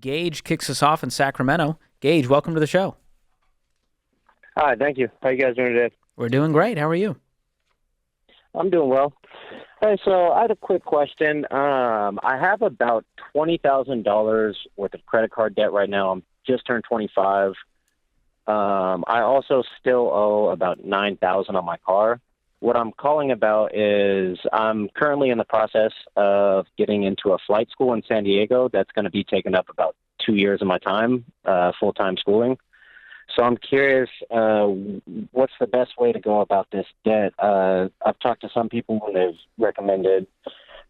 Gage kicks us off in Sacramento. Gage, welcome to the show. Hi, thank you. How you guys doing today? We're doing great. How are you? I'm doing well. Hey, so I had a quick question. I have about $20,000 worth of credit card debt right now. I'm just turned 25. I also still owe about $9,000 on my car. What I'm calling about is I'm currently in the process of getting into a flight school in San Diego that's going to be taking up about 2 years of my time, full-time schooling. So I'm curious, what's the best way to go about this debt? I've talked to some people and they've recommended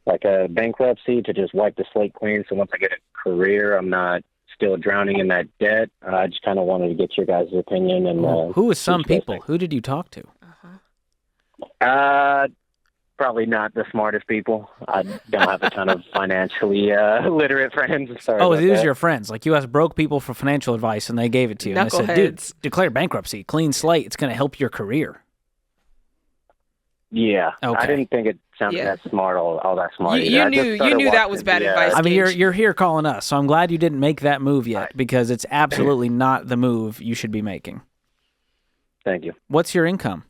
like a bankruptcy to just wipe the slate clean. So once I get a career, I'm not still drowning in that debt. I just kind of wanted to get your guys' opinion. And who is some people? Who did you talk to? Probably not the smartest people. I don't have a ton of financially literate friends. Sorry Oh, about these that. are your friends. Like you asked broke people for financial advice and they gave it to you. And they said, dude, declare bankruptcy, clean slate. It's going to help your career. Yeah. Okay. I didn't think it sounded that smart, all that smart. You knew that was bad advice. I mean, Gage. you're here calling us, so I'm glad you didn't make that move yet because it's absolutely not the move you should be making. Thank you. What's your income?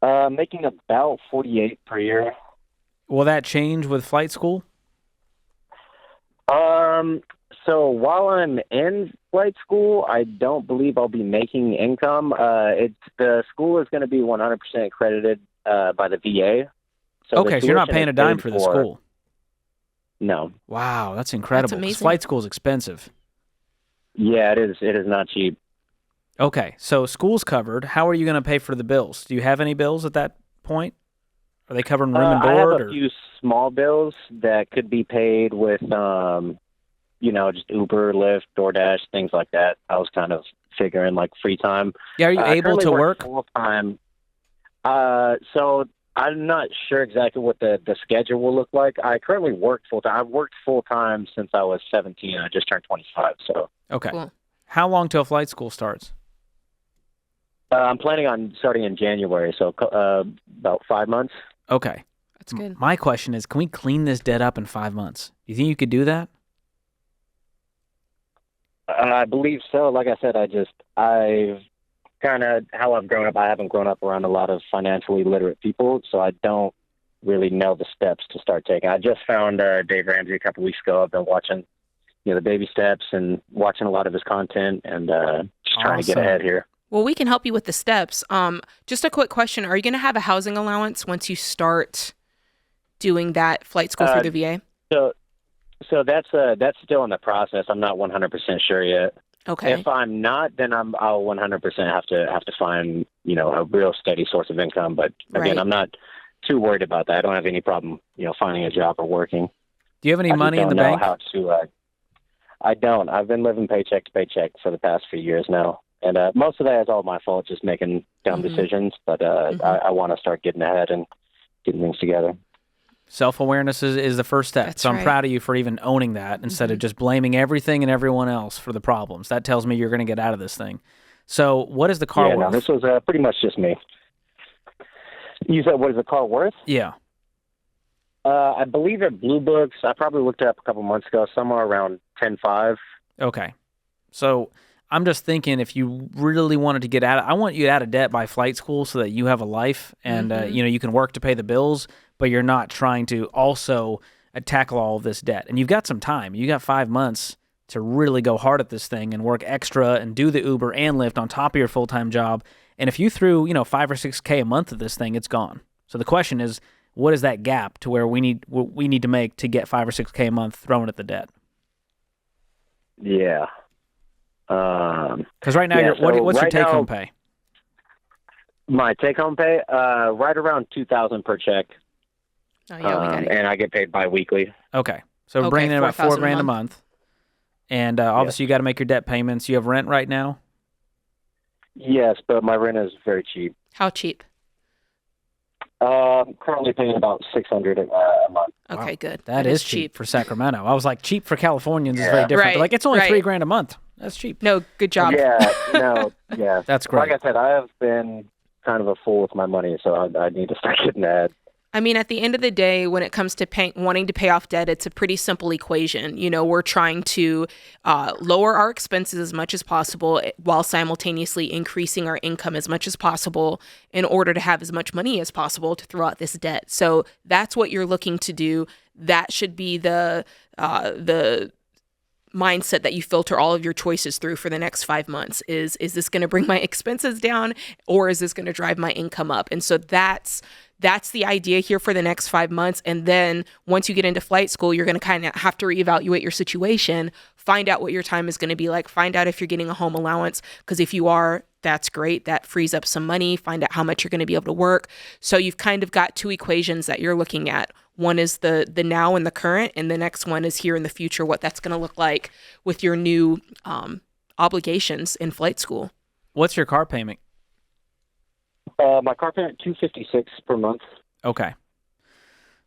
Making about $48,000 per year. Will that change with flight school? So while I'm in flight school, I don't believe I'll be making income. The school is going to be 100% accredited by the VA. So okay, so you're not paying a dime for the school. No. Wow, that's incredible. That's amazing. Flight school is expensive. Yeah, it is. It is not cheap. Okay, so school's covered. How are you going to pay for the bills? Do you have any bills at that point? Are they covering room and board? I have a few small bills that could be paid with, just Uber, Lyft, DoorDash, things like that. I was kind of figuring like free time. Yeah, are you able to work full time? So I'm not sure exactly what the schedule will look like. I currently work full time. I've worked full time since I was 17. I just turned 25. So okay, cool. How long till flight school starts? I'm planning on starting in January, so about 5 months. Okay. That's good. My question is, can we clean this debt up in 5 months? Do you think you could do that? I believe so. Like I said, I've kind of, how I've grown up, I haven't grown up around a lot of financially literate people, so I don't really know the steps to start taking. I just found Dave Ramsey a couple weeks ago. I've been watching, the baby steps and watching a lot of his content and just trying to get ahead here. Well, we can help you with the steps. Just a quick question. Are you going to have a housing allowance once you start doing that flight school through the VA? So that's still in the process. I'm not 100% sure yet. Okay. If I'm not, then I'll 100% have to find, a real steady source of income. But again, Right. I'm not too worried about that. I don't have any problem, finding a job or working. Do you have any money in the bank? I don't. I've been living paycheck to paycheck for the past few years now. And most of that is all my fault, just making dumb decisions. But I want to start getting ahead and getting things together. Self-awareness is the first step. That's so I'm right. proud of you for even owning that instead of just blaming everything and everyone else for the problems. That tells me you're going to get out of this thing. So what is the car worth? No, this was pretty much just me. You said, what is the car worth? Yeah. I believe at Blue Books, I probably looked it up a couple months ago, somewhere around 10.5. Okay. So I'm just thinking if you really wanted to get out, I want you out of debt by flight school so that you have a life and, you can work to pay the bills, but you're not trying to also tackle all of this debt. And you've got some time. You got 5 months to really go hard at this thing and work extra and do the Uber and Lyft on top of your full-time job. And if you threw, $5 or $6K a month at this thing, it's gone. So the question is, what is that gap to where we need to make to get 5 or $6K a month thrown at the debt? Yeah. Because right now, what's your take-home pay? My take-home pay, right around $2,000 per check. Oh, yeah, we got it. And I get paid bi-weekly. Okay, so bringing in about $4,000 a month, and obviously you got to make your debt payments. You have rent right now. Yes, but my rent is very cheap. How cheap? Currently paying about $600 a month. Okay, good. That is cheap for Sacramento. I was like, cheap for Californians is very different. Right, They're like, it's only right. $3,000 a month. That's cheap. No, good job. Yeah. That's great. Like I said, I have been kind of a fool with my money, so I need to start getting that. I mean, at the end of the day, when it comes to wanting to pay off debt, it's a pretty simple equation. You know, we're trying to lower our expenses as much as possible while simultaneously increasing our income as much as possible in order to have as much money as possible to throw out this debt. So that's what you're looking to do. That should be the mindset that you filter all of your choices through for the next 5 months. Is this going to bring my expenses down, or is this going to drive my income up? And so that's the idea here for the next 5 months. And then once you get into flight school, you're going to kind of have to reevaluate your situation, find out what your time is going to be like, find out if you're getting a home allowance, because if you are, that's great. That frees up some money. Find out how much you're going to be able to work. So you've kind of got two equations that you're looking at. One is the now and the current, and the next one is here in the future, what that's going to look like with your new obligations in flight school. What's your car payment? My car payment $256 per month. Okay.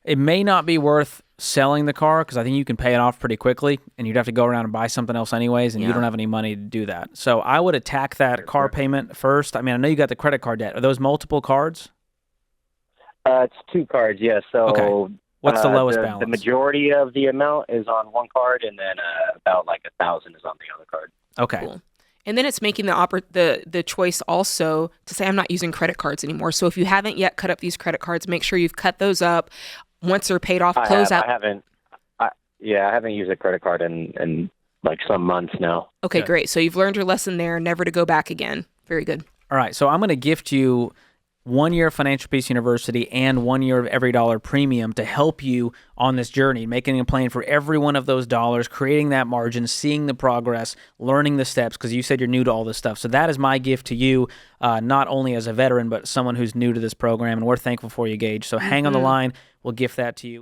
It may not be worth selling the car because I think you can pay it off pretty quickly, and you'd have to go around and buy something else anyways, and you don't have any money to do that. So I would attack that car payment first. I mean, I know you got the credit card debt. Are those multiple cards? It's 2 cards, yes. So okay. What's the lowest balance? The majority of the amount is on one card, and then about like $1,000 is on the other card. Okay. Cool. And then it's making the choice also to say, I'm not using credit cards anymore. So if you haven't yet cut up these credit cards, make sure you've cut those up. Once they're paid off, close out. I haven't used a credit card in like some months now. Okay, Good. Great. So you've learned your lesson there, never to go back again. Very good. All right. So I'm going to gift you 1 year of Financial Peace University and 1 year of Every Dollar Premium to help you on this journey, making a plan for every one of those dollars, creating that margin, seeing the progress, learning the steps, because you said you're new to all this stuff. So that is my gift to you, not only as a veteran, but someone who's new to this program, and we're thankful for you, Gage. So hang on the line. We'll gift that to you.